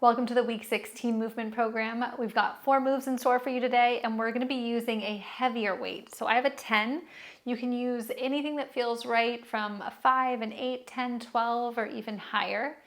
Welcome to the week 16 movement program. We've got 4 moves in store for you today, and we're going to be using a heavier weight. So I have a 10. You can use anything that feels right, from a 5, an 8, 10, 12, or even higher.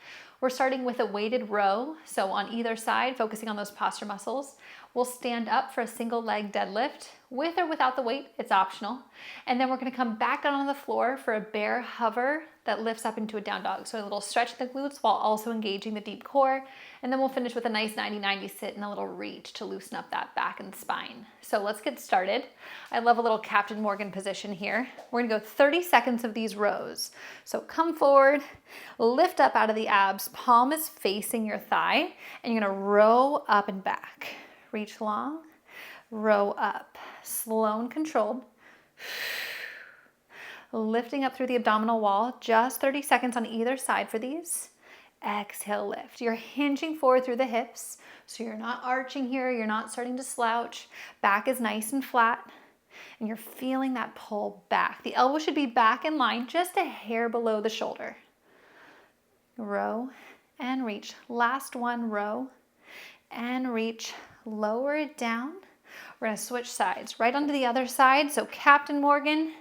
We're starting with a weighted row. So on either side, focusing on those posture muscles. We'll stand up for a single leg deadlift, with or without the weight, it's optional. And then we're going to come back down on the floor for a bear hover that lifts up into a down dog. So a little stretch in the glutes while also engaging the deep core. And then we'll finish with a nice 90-90 sit and a little reach to loosen up that back and spine. So let's get started. I love a little Captain Morgan position here. We're gonna go 30 seconds of these rows. So come forward, lift up out of the abs, palm is facing your thigh, and you're gonna row up and back. Reach long, row up, slow and controlled. Lifting up through the abdominal wall, just 30 seconds on either side for these. Exhale, lift. You're hinging forward through the hips, so you're not arching here, you're not starting to slouch. Back is nice and flat, and you're feeling that pull back. The elbow should be back in line, just a hair below the shoulder. Row and reach. Last one, row and reach. Lower it down. We're gonna switch sides. Right onto the other side, so Captain Morgan.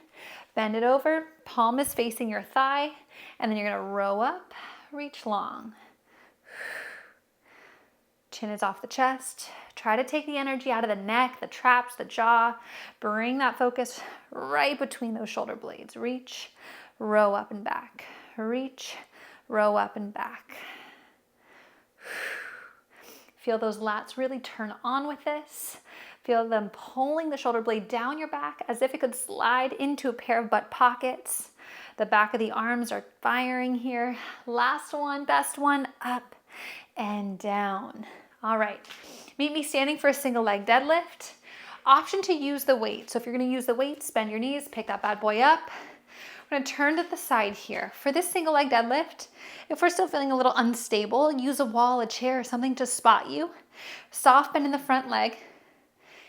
Bend it over, palm is facing your thigh, and then you're gonna row up, reach long. Chin is off the chest. Try to take the energy out of the neck, the traps, the jaw. Bring that focus right between those shoulder blades. Reach, row up and back. Reach, row up and back. Feel those lats really turn on with this. Feel them pulling the shoulder blade down your back as if it could slide into a pair of butt pockets. The back of the arms are firing here. Last one, best one, up and down. All right, meet me standing for a single leg deadlift. Option to use the weight. So if you're gonna use the weight, bend your knees, pick that bad boy up. We're gonna turn to the side here. For this single leg deadlift, if we're still feeling a little unstable, use a wall, a chair, something to spot you. Soft bend in the front leg.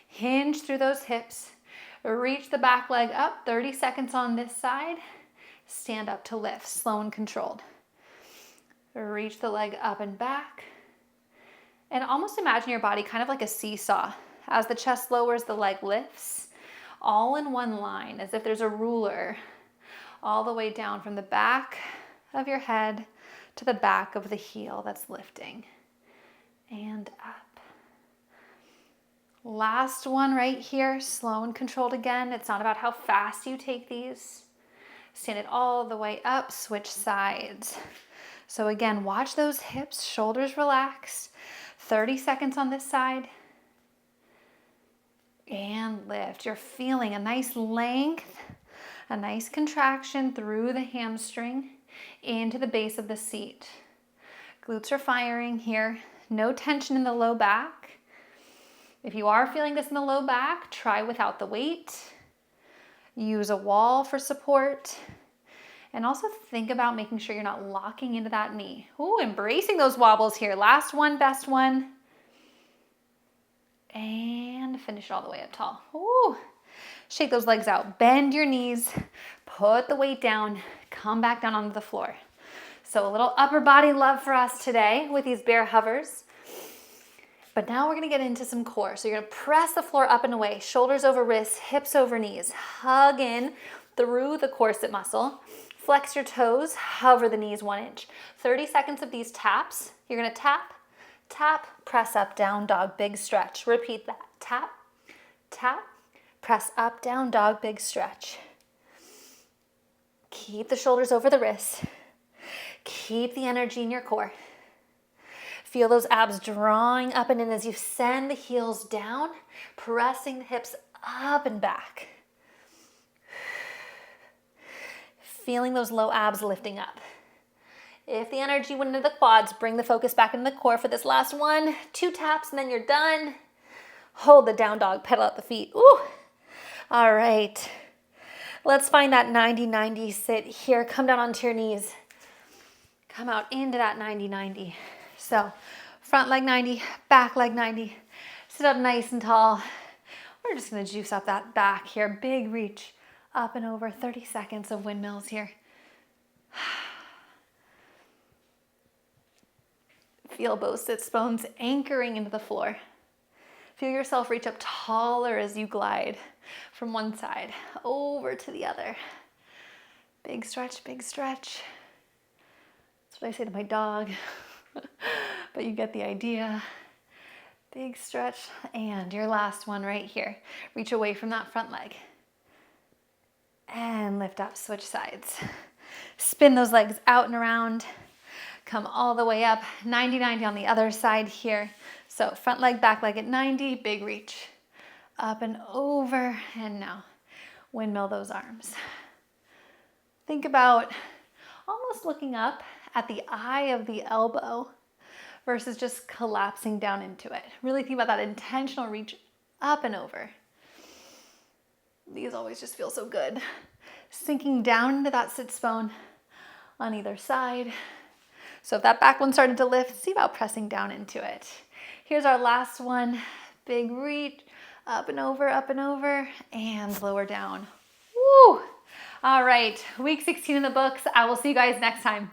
Hinge through those hips. Reach the back leg up, 30 seconds on this side. Stand up to lift, slow and controlled. Reach the leg up and back. And almost imagine your body kind of like a seesaw. As the chest lowers, the leg lifts, all in one line, as if there's a ruler all the way down from the back of your head to the back of the heel that's lifting. And up. Last one right here, slow and controlled again. It's not about how fast you take these. Stand it all the way up, switch sides. So again, watch those hips, shoulders relaxed. 30 seconds on this side. And lift. You're feeling a nice length, a nice contraction through the hamstring into the base of the seat. Glutes are firing here. No tension in the low back. If you are feeling this in the low back, try without the weight. Use a wall for support. And also think about making sure you're not locking into that knee. Ooh, embracing those wobbles here. Last one, best one. And finish it all the way up tall. Ooh. Shake those legs out. Bend your knees. Put the weight down. Come back down onto the floor. So a little upper body love for us today with these bear hovers. But now we're gonna get into some core. So you're gonna press the floor up and away, shoulders over wrists, hips over knees. Hug in through the corset muscle. Flex your toes, hover the knees 1 inch. 30 seconds of these taps. You're gonna tap, tap, press up, down dog, big stretch. Repeat that. Tap, tap, press up, down dog, big stretch. Keep the shoulders over the wrists. Keep the energy in your core. Feel those abs drawing up and in as you send the heels down, pressing the hips up and back. Feeling those low abs lifting up. If the energy went into the quads, bring the focus back into the core for this last one. 2 taps and then you're done. Hold the down dog, pedal out the feet. Ooh. All right. Let's find that 90-90 sit here. Come down onto your knees. Come out into that 90-90. So front leg 90, back leg 90. Sit up nice and tall. We're just gonna juice up that back here. Big reach up and over. 30 seconds of windmills here. Feel both sits bones anchoring into the floor. Feel yourself reach up taller as you glide from one side over to the other. Big stretch, big stretch. That's what I say to my dog, but you get the idea. Big stretch, and your last one right here. Reach away from that front leg. And lift up, switch sides. Spin those legs out and around. Come all the way up, 90-90 on the other side here. So front leg, back leg at 90, big reach. Up and over, and now windmill those arms. Think about almost looking up at the eye of the elbow versus just collapsing down into it. Really think about that intentional reach up and over. These always just feel so good. Sinking down into that sits bone on either side. So if that back one started to lift, see about pressing down into it. Here's our last one. Big reach, up and over, and lower down. Woo! All right, week 16 in the books. I will see you guys next time.